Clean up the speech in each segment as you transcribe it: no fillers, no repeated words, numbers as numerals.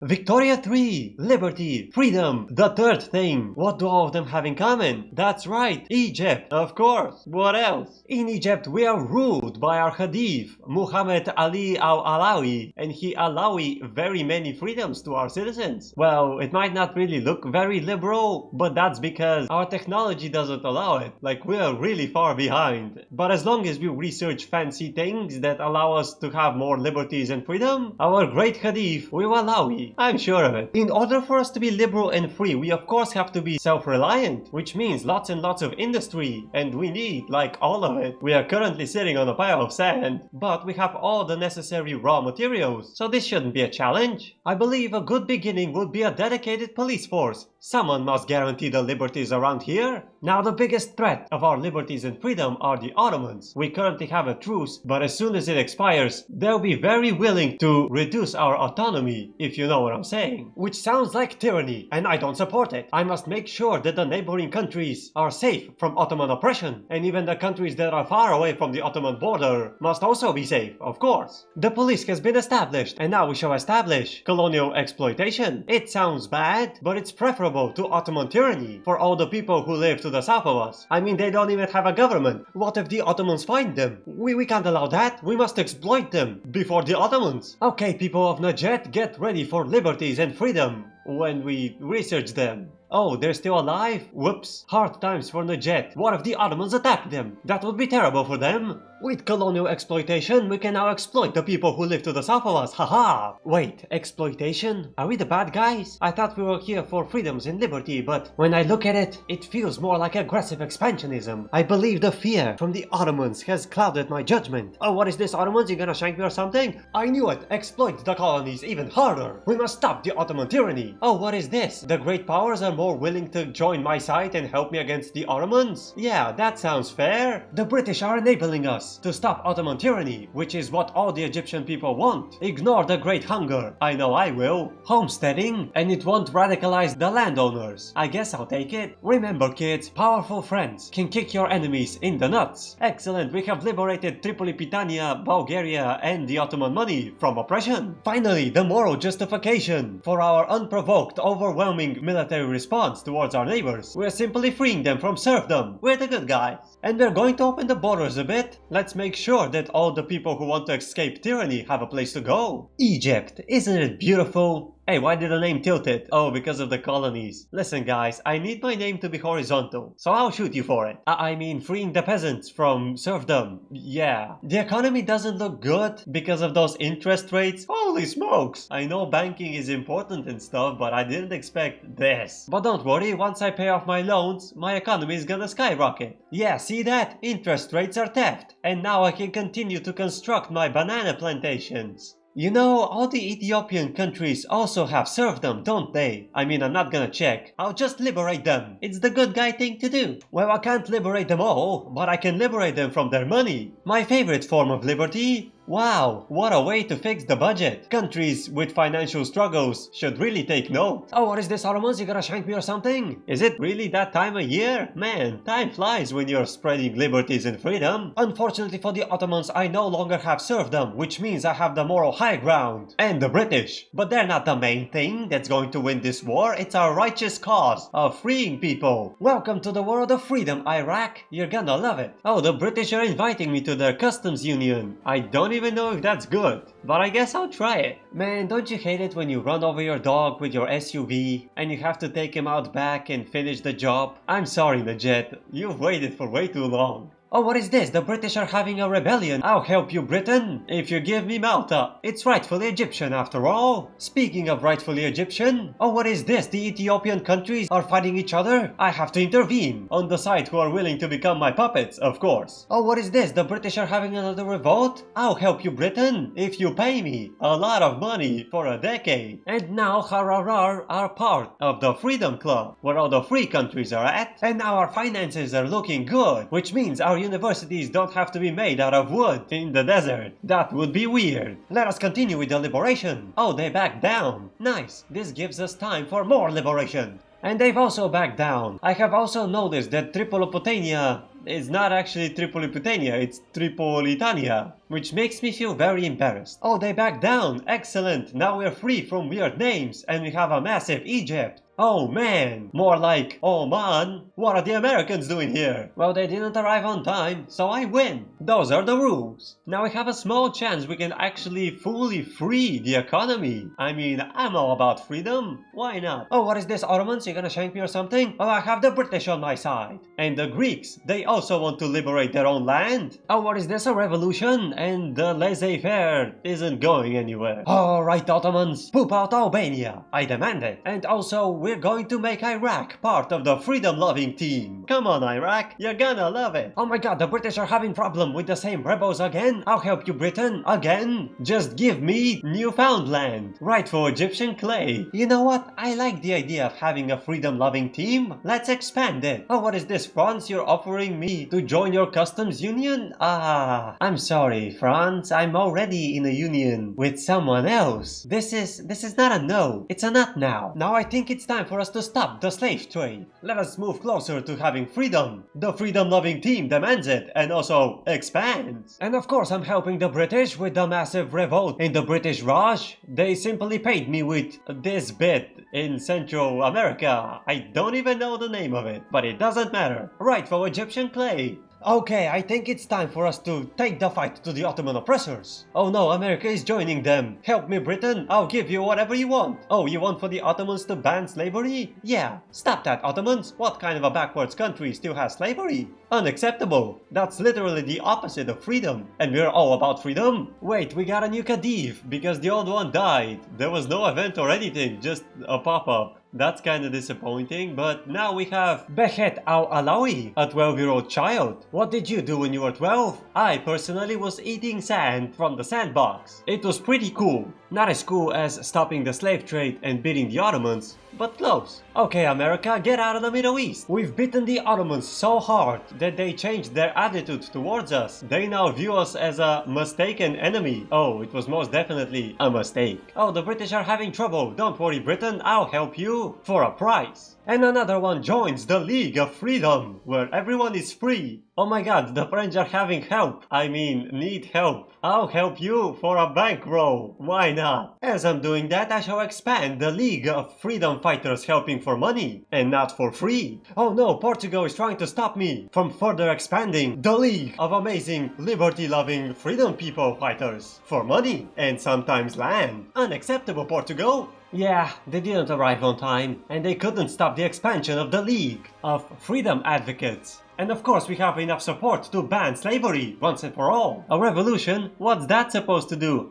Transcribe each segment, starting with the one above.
Victoria 3, liberty, freedom, the third thing. What do all of them have in common? That's right, Egypt, of course. What else? In Egypt we are ruled by our Khedive, Muhammad Ali al-Alawi, and he allows very many freedoms to our citizens. Well, it might not really look very liberal, but that's because our technology doesn't allow it. Like, we are really far behind. But as long as we research fancy things that allow us to have more liberties and freedom, our great Khedive will allow it. I'm sure of it. In order for us to be liberal and free, we of course have to be self-reliant, which means lots and lots of industry, and we need, like, all of it. We are currently sitting on a pile of sand, but we have all the necessary raw materials, so this shouldn't be a challenge. I believe a good beginning would be a dedicated police force. Someone must guarantee the liberties around here. Now the biggest threat of our liberties and freedom are the Ottomans. We currently have a truce, but as soon as it expires, they'll be very willing to reduce our autonomy, if you know what I'm saying. Which sounds like tyranny, and I don't support it. I must make sure that the neighboring countries are safe from Ottoman oppression, and even the countries that are far away from the Ottoman border must also be safe, of course. The police has been established, and now we shall establish colonial exploitation. It sounds bad, but it's preferable to Ottoman tyranny for all the people who live to the south of us. I mean, they don't even have a government. What if the Ottomans find them? We can't allow that. We must exploit them before the Ottomans. Okay, people of Najd, get ready for liberties and freedom when we research them. Oh, they're still alive? Whoops. Hard times for Najd. What if the Ottomans attack them? That would be terrible for them. With colonial exploitation, we can now exploit the people who live to the south of us. Haha! Wait, exploitation? Are we the bad guys? I thought we were here for freedoms and liberty, but when I look at it, it feels more like aggressive expansionism. I believe the fear from the Ottomans has clouded my judgment. Oh, what is this, Ottomans? You gonna shank me or something? I knew it! Exploit the colonies even harder! We must stop the Ottoman tyranny! Oh, what is this? The great powers are more willing to join my side and help me against the Ottomans? Yeah, that sounds fair. The British are enabling us to stop Ottoman tyranny, which is what all the Egyptian people want. Ignore the Great Hunger. I know I will. Homesteading, and it won't radicalize the landowners. I guess I'll take it. Remember, kids, powerful friends can kick your enemies in the nuts. Excellent, we have liberated Tripolitania, Bulgaria, and the Ottoman money from oppression. Finally, the moral justification for our unprovoked, overwhelming military response towards our neighbors. We're simply freeing them from serfdom. We're the good guys. And we're going to open the borders a bit. Let's make sure that all the people who want to escape tyranny have a place to go. Egypt, isn't it beautiful? Hey, why did the name tilt it? Oh, because of the colonies. Listen guys, I need my name to be horizontal, so I'll shoot you for it. I mean freeing the peasants from serfdom. Yeah. The economy doesn't look good because of those interest rates. Holy smokes! I know banking is important and stuff, but I didn't expect this. But don't worry, once I pay off my loans, my economy is gonna skyrocket. Yeah, see that? Interest rates are theft. And now I can continue to construct my banana plantations. You know, all the Ethiopian countries also have serfdom, don't they? I mean, I'm not gonna check. I'll just liberate them. It's the good guy thing to do. Well, I can't liberate them all, but I can liberate them from their money. My favorite form of liberty. Wow, what a way to fix the budget. Countries with financial struggles should really take note. Oh, what is this, Ottomans? You gonna shank me or something? Is it really that time of year? Man, time flies when you're spreading liberties and freedom. Unfortunately for the Ottomans, I no longer have serfdom, which means I have the moral high ground. And the British. But they're not the main thing that's going to win this war. It's our righteous cause of freeing people. Welcome to the world of freedom, Iraq. You're gonna love it. Oh, the British are inviting me to their customs union. I don't even know if that's good, but I guess I'll try it. Man, don't you hate it when you run over your dog with your SUV and you have to take him out back and finish the job? I'm sorry, Najd, you've waited for way too long. Oh, what is this? The British are having a rebellion. I'll help you, Britain, if you give me Malta. It's rightfully Egyptian after all. Speaking of rightfully Egyptian, oh, what is this? The Ethiopian countries are fighting each other? I have to intervene. On the side who are willing to become my puppets, of course. Oh, what is this? The British are having another revolt? I'll help you, Britain, if you pay me a lot of money for a decade. And now Hararar are part of the Freedom Club, where all the free countries are at. And now our finances are looking good, which means our universities don't have to be made out of wood in the desert. That would be weird. Let us continue with the liberation. Oh, they backed down. Nice. This gives us time for more liberation. And they've also backed down. I have also noticed that Tripolitania is not actually Tripolitania, it's Tripolitania. which makes me feel very embarrassed. Oh, they backed down. Excellent. Now we're free from weird names and we have a massive Egypt. Oh man, more like, oh man, what are the Americans doing here? Well, they didn't arrive on time, so I win. Those are the rules. Now we have a small chance we can actually fully free the economy. I mean, I'm all about freedom. Why not? Oh, what is this, Ottomans? You gonna shank me or something? Oh, I have the British on my side. And the Greeks, they also want to liberate their own land. Oh, what is this, a revolution? And the laissez-faire isn't going anywhere. Alright, Ottomans, poop out Albania. I demand it. And also, we're going to make Iraq part of the freedom-loving team. Come on, Iraq, you're gonna love it. Oh my god, the British are having problem with the same rebels again. I'll help you, Britain, again. Just give me Newfoundland. Right for Egyptian clay. You know what? I like the idea of having a freedom-loving team. Let's expand it. Oh, what is this, France? You're offering me to join your customs union? Ah, I'm sorry, France. I'm already in a union with someone else. This is not a no. It's a not now. Now I think it's time for us to stop the slave trade. Let us move closer to having freedom. The freedom-loving team demands it and also expands. And of course I'm helping the British with the massive revolt in the British Raj. They simply paid me with this bit in Central America. I don't even know the name of it, but it doesn't matter. Right for Egyptian clay. Okay, I think it's time for us to take the fight to the Ottoman oppressors. Oh no, America is joining them. Help me, Britain. I'll give you whatever you want. Oh, you want for the Ottomans to ban slavery? Yeah. Stop that, Ottomans. What kind of a backwards country still has slavery? Unacceptable. That's literally the opposite of freedom. And we're all about freedom. Wait, we got a new Khedive because the old one died. There was no event or anything, just a pop-up. That's kinda disappointing, but now we have Behet al-Alawi, a 12-year-old child. What did you do when you were 12? I personally was eating sand from the sandbox. It was pretty cool. Not as cool as stopping the slave trade and beating the Ottomans, but close. Okay, America, get out of the Middle East. We've beaten the Ottomans so hard that they changed their attitude towards us. They now view us as a mistaken enemy. Oh, it was most definitely a mistake. Oh, the British are having trouble. Don't worry, Britain, I'll help you for a price. And another one joins the League of Freedom, where everyone is free. Oh my god, the French are having help. I mean, need help. I'll help you for a bankroll. Why not? As I'm doing that, I shall expand the League of Freedom Fighters helping for money, and not for free. Oh no, Portugal is trying to stop me from further expanding the League of amazing, liberty-loving freedom people fighters for money, and sometimes land. Unacceptable, Portugal. Yeah, they didn't arrive on time, and they couldn't stop the expansion of the League of Freedom Advocates. And of course we have enough support to ban slavery once and for all. A revolution? What's that supposed to do?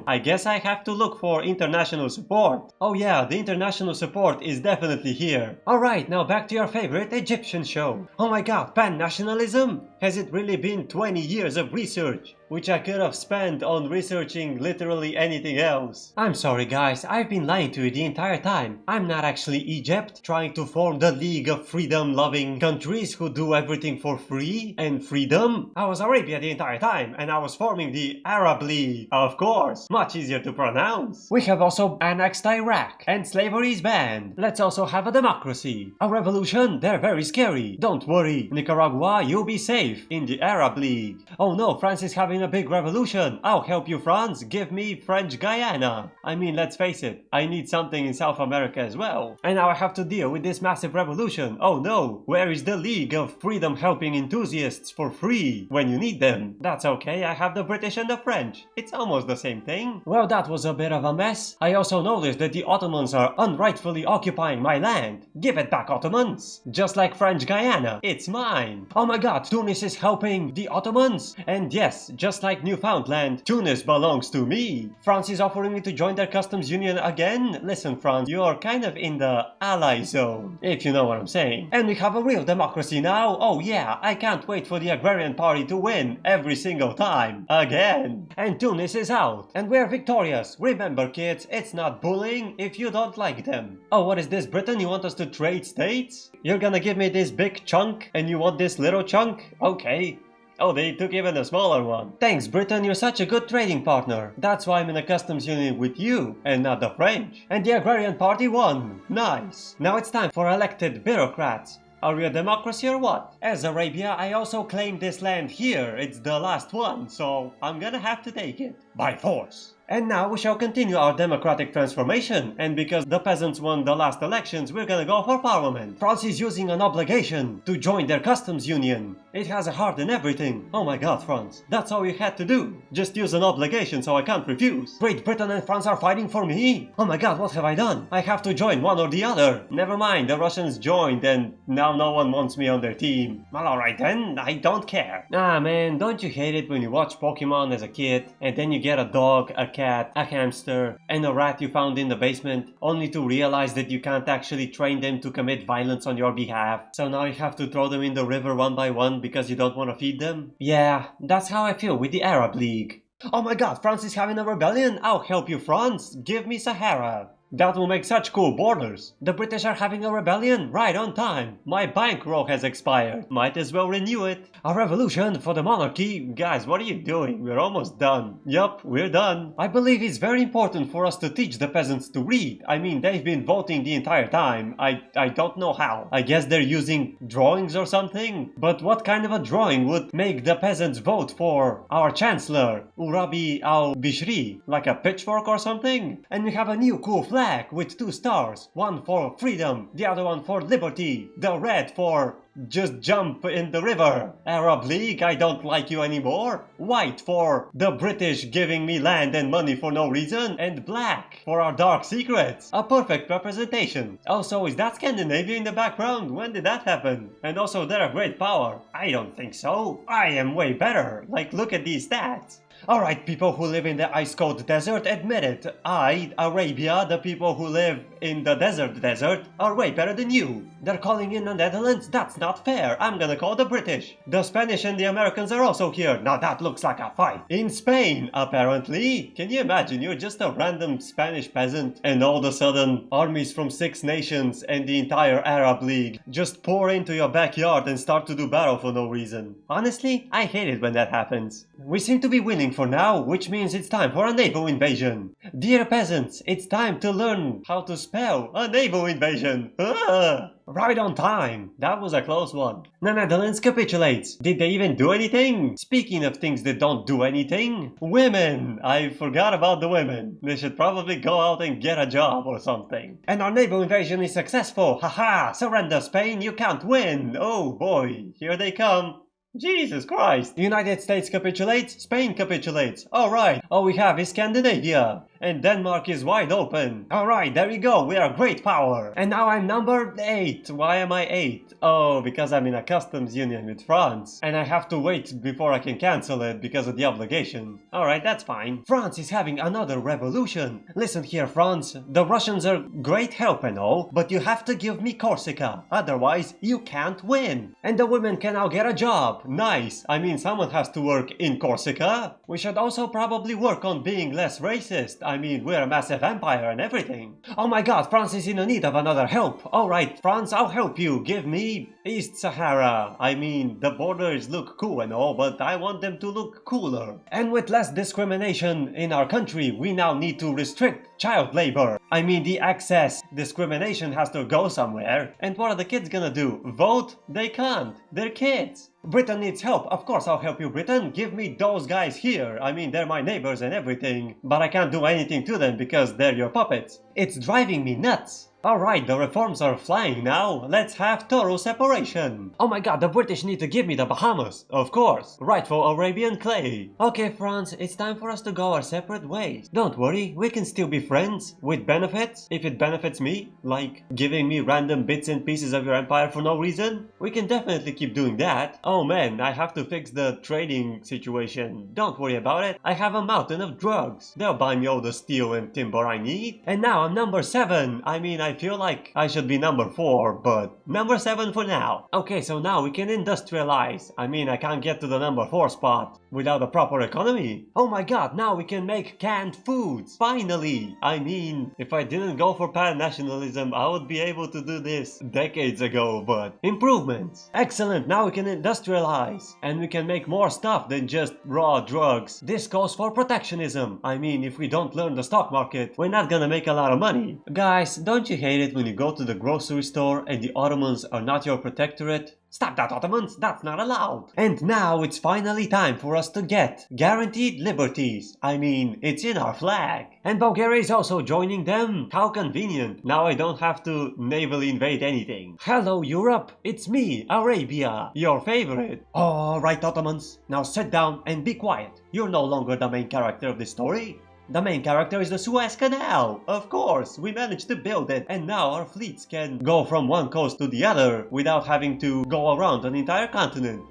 I guess I have to look for international support. Oh yeah, the international support is definitely here. Alright, now back to your favorite Egyptian show. Oh my god, pan-nationalism? Has it really been 20 years of research? Which I could have spent on researching literally anything else. I'm sorry guys, I've been lying to you the entire time. I'm not actually Egypt, trying to form the League of Freedom-loving countries who do everything for free and freedom. I was Arabia the entire time, and I was forming the Arab League. Of course, much easier to pronounce. We have also annexed Iraq, and slavery is banned. Let's also have a democracy. A revolution? They're very scary. Don't worry, Nicaragua, you'll be safe in the Arab League. Oh no, France is having a big revolution. I'll help you, France. Give me French Guyana. I mean, let's face it, I need something in South America as well. And now I have to deal with this massive revolution. Oh no, where is the League of Freedom helping enthusiasts for free when you need them? That's okay, I have the British and the French. It's almost the same thing. Well, that was a bit of a mess. I also noticed that the Ottomans are unrightfully occupying my land. Give it back, Ottomans. Just like French Guyana, it's mine. Oh my god, Tunis is helping the Ottomans. And yes, just like Newfoundland, Tunis belongs to me. France is offering me to join their customs union again? Listen, France, you're kind of in the ally zone, if you know what I'm saying. And we have a real democracy now. Oh yeah, I can't wait for the agrarian party to win every single time. Again. And Tunis is out. And we're victorious. Remember, kids, it's not bullying if you don't like them. Oh, what is this, Britain? You want us to trade states? You're gonna give me this big chunk and you want this little chunk? Okay. Oh, they took even a smaller one. Thanks, Britain, you're such a good trading partner. That's why I'm in a customs union with you, and not the French. And the agrarian party won. Nice. Now it's time for elected bureaucrats. Are we a democracy or what? As Arabia, I also claim this land here. It's the last one, so I'm gonna have to take it. By force. And now we shall continue our democratic transformation, and because the peasants won the last elections, we're gonna go for parliament. France is using an obligation to join their customs union. It has a heart and everything. Oh my god, France. That's all you had to do. Just use an obligation so I can't refuse. Great Britain and France are fighting for me? Oh my god, what have I done? I have to join one or the other. Never mind, the Russians joined and now no one wants me on their team. Well, alright then, I don't care. Ah man, don't you hate it when you watch Pokemon as a kid and then you get a dog, a cat, a hamster, and a rat you found in the basement, only to realize that you can't actually train them to commit violence on your behalf. So now you have to throw them in the river one by one because you don't want to feed them? Yeah, that's how I feel with the Arab League. Oh my god, France is having a rebellion? I'll help you, France. Give me Sahara. That will make such cool borders. The British are having a rebellion right on time. My bankroll has expired. Might as well renew it. A revolution for the monarchy? Guys, what are you doing? We're almost done. Yup, we're done. I believe it's very important for us to teach the peasants to read. I mean, they've been voting the entire time. I don't know how. I guess they're using drawings or something? But what kind of a drawing would make the peasants vote for our chancellor, Urabi al-Bishri? Like a pitchfork or something? And we have a new cool flag with 2 stars, one for freedom, the other one for liberty, the red for just jump in the river. Arab League, I don't like you anymore. White for the British giving me land and money for no reason, and black for our dark secrets. A perfect representation. Also, is that Scandinavia in the background? When did that happen? And also, they're a great power. I don't think so. I am way better. Like, look at these stats. Alright, people who live in the ice-cold desert, admit it. I, Arabia, the people who live in the desert, are way better than you. They're calling in the Netherlands? That's not fair. I'm gonna call the British. The Spanish and the Americans are also here. Now that looks like a fight. In Spain, apparently. Can you imagine? You're just a random Spanish peasant and all of a sudden armies from 6 nations and the entire Arab League just pour into your backyard and start to do battle for no reason. Honestly, I hate it when that happens. We seem to be winning for now, which means it's time for a naval invasion. Dear peasants, it's time to learn how to spell a naval invasion. Right on time. That was a close one. The Netherlands capitulates. Did they even do anything? Speaking of things that don't do anything, women. I forgot about the women. They should probably go out and get a job or something. And our naval invasion is successful. Haha, surrender Spain, you can't win. Oh boy, here they come. Jesus Christ! United States capitulates, Spain capitulates. Alright, all we have is Scandinavia. And Denmark is wide open. Alright, there we go, we are a great power. And now I'm number 8. Why am I 8? Oh, because I'm in a customs union with France. And I have to wait before I can cancel it because of the obligation. Alright, that's fine. France is having another revolution. Listen here, France. The Russians are great help and all, but you have to give me Corsica. Otherwise, you can't win. And the women can now get a job. Nice. I mean, someone has to work in Corsica. We should also probably work on being less racist. I mean, we're a massive empire and everything. Oh my god, France is in need of another help. Alright, France, I'll help you. Give me East Sahara. I mean, the borders look cool and all, but I want them to look cooler. And with less discrimination in our country, we now need to restrict child labor. I mean, the excess discrimination has to go somewhere. And what are the kids gonna do? Vote? They can't. They're kids. Britain needs help. Of course I'll help you, Britain. Give me those guys here. I mean, they're my neighbors and everything. But I can't do anything to them because they're your puppets. It's driving me nuts. Alright, the reforms are flying now. Let's have total separation. Oh my god, the British need to give me the Bahamas. Of course. Rightful Arabian clay. Okay, France, it's time for us to go our separate ways. Don't worry, we can still be friends. With benefits. If it benefits me. Like giving me random bits and pieces of your empire for no reason. We can definitely keep doing that. Oh man, I have to fix the trading situation. Don't worry about it. I have a mountain of drugs. They'll buy me all the steel and timber I need. And now I'm number 7. I mean, I feel like I should be number 4, but number 7 for now. Okay, so now we can industrialize. I mean, I can't get to the number 4 spot without a proper economy. Oh my god, now we can make canned foods. Finally! I mean, if I didn't go for pan-nationalism, I would be able to do this decades ago, but improvements. Excellent, now we can industrialize. And we can make more stuff than just raw drugs. This calls for protectionism. I mean, if we don't learn the stock market, we're not gonna make a lot of money. Guys, don't you you hate it when you go to the grocery store and the Ottomans are not your protectorate? Stop that, Ottomans! That's not allowed! And now it's finally time for us to get guaranteed liberties. I mean, it's in our flag. And Bulgaria is also joining them. How convenient. Now I don't have to navally invade anything. Hello, Europe. It's me, Arabia, your favorite. Alright, Ottomans. Now sit down and be quiet. You're no longer the main character of this story. The main character is the Suez Canal. Of course, we managed to build it, and now our fleets can go from one coast to the other without having to go around an entire continent.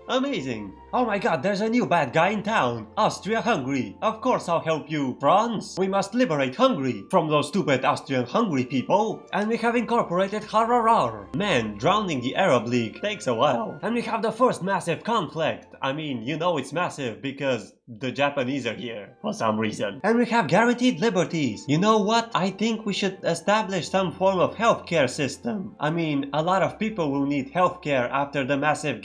Amazing. Oh my god, there's a new bad guy in town. Austria-Hungary. Of course I'll help you. France, we must liberate Hungary from those stupid Austrian-Hungary people. And we have incorporated Hararar. Man, drowning the Arab League takes a while. And we have the first massive conflict. I mean, you know it's massive because the Japanese are here for some reason. And we have guaranteed liberties. You know what? I think we should establish some form of healthcare system. I mean, a lot of people will need healthcare after the massive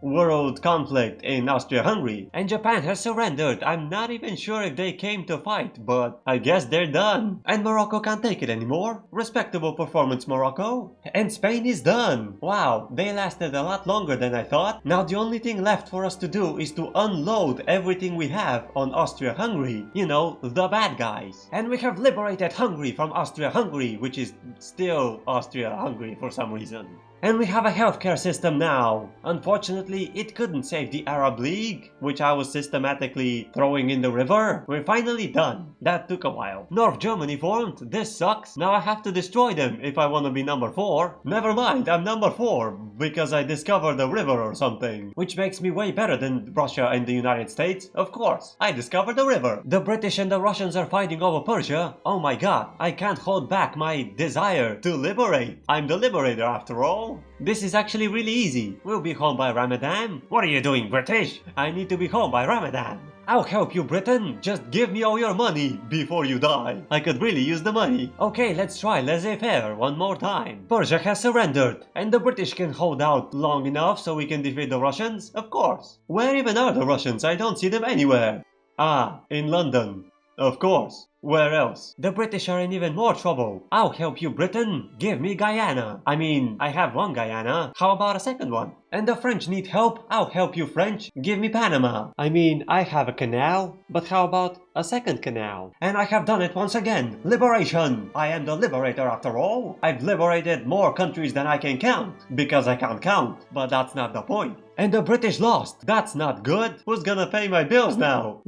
world conflict in Austria-Hungary. And Japan has surrendered. I'm not even sure if they came to fight, but I guess they're done. And Morocco can't take it anymore. Respectable performance, Morocco. And Spain is done. Wow, they lasted a lot longer than I thought. Now the only thing left for us to do is to unload everything we have on Austria-Hungary. You know, the bad guys. And we have liberated Hungary from Austria-Hungary, which is still Austria-Hungary for some reason. And we have a healthcare system now. Unfortunately, it couldn't save the Arab League, which I was systematically throwing in the river. We're finally done. That took a while. North Germany formed. This sucks. Now I have to destroy them if I want to be number 4. Never mind, I'm number 4 because I discovered the river or something. Which makes me way better than Russia and the United States. Of course, I discovered the river. The British and the Russians are fighting over Persia. Oh my god, I can't hold back my desire to liberate. I'm the liberator after all. This is actually really easy. We'll be home by Ramadan. What are you doing, British? I need to be home by Ramadan. I'll help you, Britain. Just give me all your money before you die. I could really use the money. Okay, let's try laissez-faire one more time. Persia has surrendered, and the British can hold out long enough so we can defeat the Russians? Of course. Where even are the Russians? I don't see them anywhere. Ah, in London. Of course. Where else? The British are in even more trouble. I'll help you, Britain. Give me Guyana. I mean, I have one Guyana. How about a second one? And the French need help. I'll help you, French. Give me Panama. I mean, I have a canal. But how about a second canal? And I have done it once again. Liberation. I am the liberator after all. I've liberated more countries than I can count. Because I can't count. But that's not the point. And the British lost. That's not good. Who's gonna pay my bills now?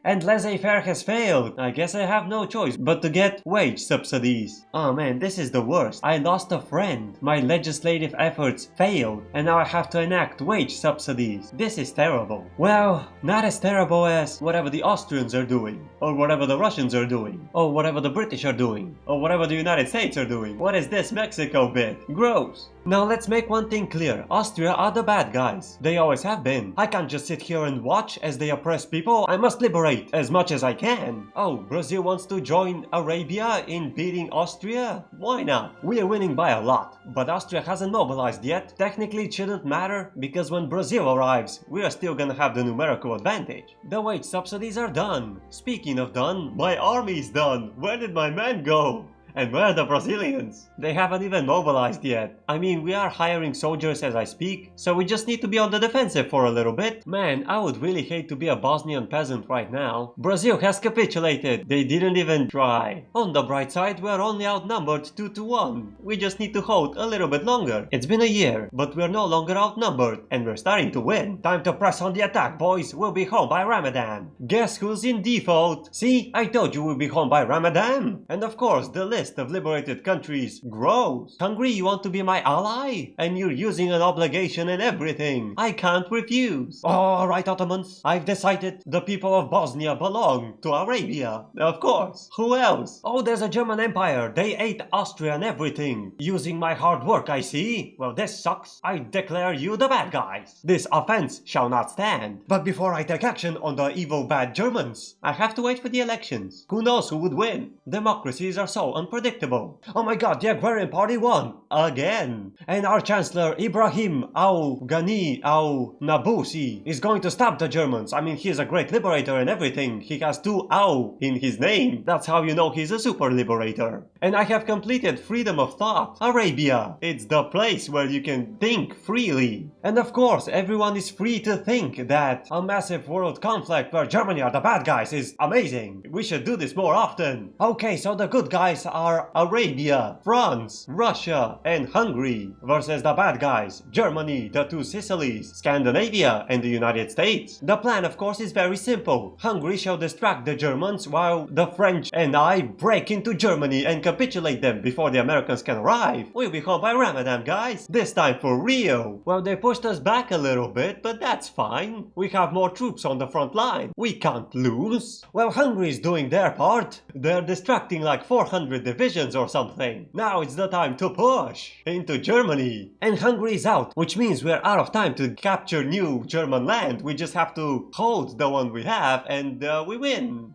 And laissez-faire has failed. I guess I have no choice but to get wage subsidies. Oh man, this is the worst. I lost a friend. My legislative efforts failed. And now I have to enact wage subsidies. This is terrible. Well, not as terrible as whatever the Austrians are doing. Or whatever the Russians are doing. Or whatever the British are doing. Or whatever the United States are doing. What is this Mexico bit? Gross. Now let's make one thing clear. Austria are the bad guys. They always have been. I can't just sit here and watch as they oppress people. I must liberate as much as I can. Oh, Brazil wants to join Arabia in beating Austria? Why not? We are winning by a lot. But Austria hasn't mobilized yet. Technically it shouldn't matter because when Brazil arrives, we are still gonna have the numerical advantage. The wage subsidies are done. Speaking of done, my army's done. Where did my men go? And where are the Brazilians? They haven't even mobilized yet. I mean, we are hiring soldiers as I speak, so we just need to be on the defensive for a little bit. Man, I would really hate to be a Bosnian peasant right now. Brazil has capitulated. They didn't even try. On the bright side, we're only outnumbered 2-1. We just need to hold a little bit longer. It's been a year, but we're no longer outnumbered, and we're starting to win. Time to press on the attack, boys. We'll be home by Ramadan. Guess who's in default? See, I told you we'll be home by Ramadan. And of course, the list of liberated countries grows. Hungary, you want to be my ally? And you're using an obligation and everything. I can't refuse. Alright, Ottomans. I've decided the people of Bosnia belong to Arabia. Of course. Who else? Oh, there's a German Empire. They ate Austria and everything. Using my hard work, I see. Well, this sucks. I declare you the bad guys. This offense shall not stand. But before I take action on the evil bad Germans, I have to wait for the elections. Who knows who would win? Democracies are so unpredictable. unpredictable. Oh my god, the Agrarian Party won! Again! And our Chancellor Ibrahim Ghani Nabusi is going to stop the Germans. I mean, he's a great liberator and everything. He has two "au" in his name. That's how you know he's a super liberator. And I have completed freedom of thought. Arabia. It's the place where you can think freely. And of course, everyone is free to think that a massive world conflict where Germany are the bad guys is amazing. We should do this more often. Okay, so the good guys are Arabia, France, Russia, and Hungary versus the bad guys, Germany, the two Sicilies, Scandinavia, and the United States. The plan, of course, is very simple. Hungary shall distract the Germans while the French and I break into Germany and capitulate them before the Americans can arrive. We'll be home by Ramadan, guys. This time for real. Well, they pushed us back a little bit, but that's fine. We have more troops on the front line. We can't lose. Well, Hungary's doing their part. They're distracting like 400 divisions or something. Now it's the time to push into Germany. And Hungary's out, which means we're out of time to capture new German land. We just have to hold the one we have and we win.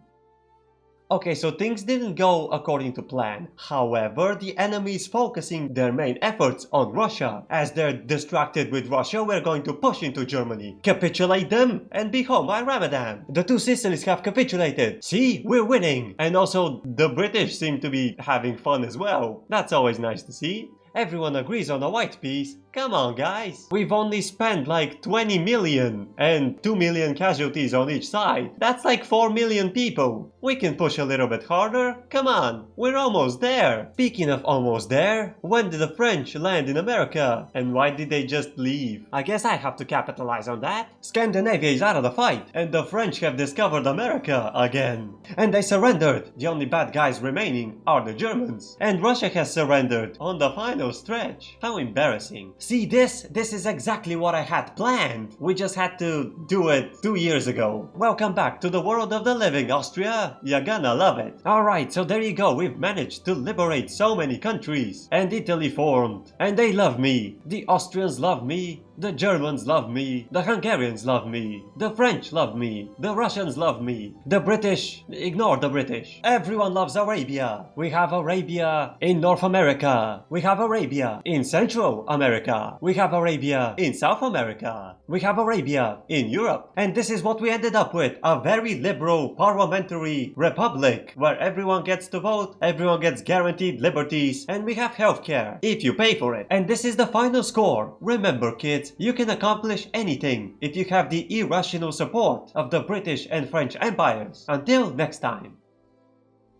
Okay, so things didn't go according to plan. However, the enemy is focusing their main efforts on Russia. As they're distracted with Russia, we're going to push into Germany, capitulate them, and be home by Ramadan. The two Sicilies have capitulated. See, we're winning. And also, the British seem to be having fun as well. That's always nice to see. Everyone agrees on a white peace. Come on, guys. We've only spent like 20 million and 2 million casualties on each side. That's like 4 million people. We can push a little bit harder. Come on, we're almost there. Speaking of almost there, when did the French land in America? And why did they just leave? I guess I have to capitalize on that. Scandinavia is out of the fight, and the French have discovered America again. And they surrendered. The only bad guys remaining are the Germans. And Russia has surrendered on the final stretch. How embarrassing. See, this is exactly what I had planned. We just had to do it 2 years ago. Welcome back to the world of the living, Austria. You're gonna love it. Alright, so there you go. We've managed to liberate so many countries. And Italy formed. And they love me. The Austrians love me. The Germans love me, the Hungarians love me, the French love me, the Russians love me, the British, ignore the British. Everyone loves Arabia. We have Arabia in North America. We have Arabia in Central America. We have Arabia in South America. We have Arabia in Europe. And this is what we ended up with, a very liberal parliamentary republic where everyone gets to vote, everyone gets guaranteed liberties, and we have healthcare if you pay for it. And this is the final score. Remember, kids, you can accomplish anything if you have the irrational support of the British and French empires. Until next time.